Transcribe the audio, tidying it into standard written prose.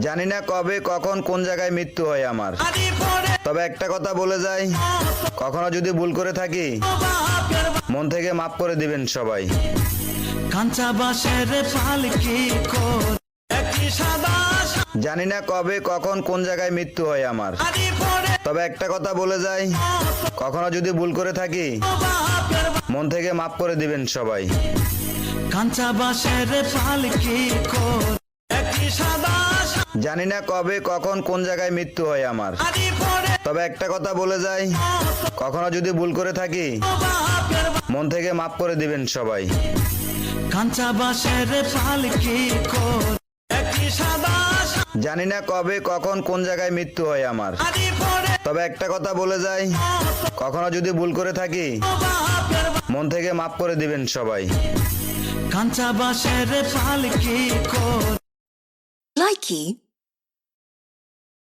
জানি না কবে কখন কোন জায়গায় মৃত্যু হয় আমার, তবে একটা কথা বলে যাই, কখনো যদি ভুল করে থাকি মন থেকে মাফ করে দিবেন সবাই। জানি না কবে কখন কোন জায়গায় মৃত্যু হয় আমার, তবে একটা কথা বলে যাই, কখনো যদি ভুল করে থাকি মন থেকে মাফ করে দিবেন সবাই। জানি না কবে কখন কোন জায়গায় মৃত্যু হয় আমার, তবে একটা কথা বলে যাই, কখনো যদি ভুল করে থাকি মন থেকে মাফ করে দিবেন সবাই। জানি না কবে কখন কোন জায়গায় মৃত্যু হয় আমার, তবে একটা কথা বলে যাই, কখনো যদি ভুল করে থাকি মন থেকে মাফ করে দিবেন সবাই। Likey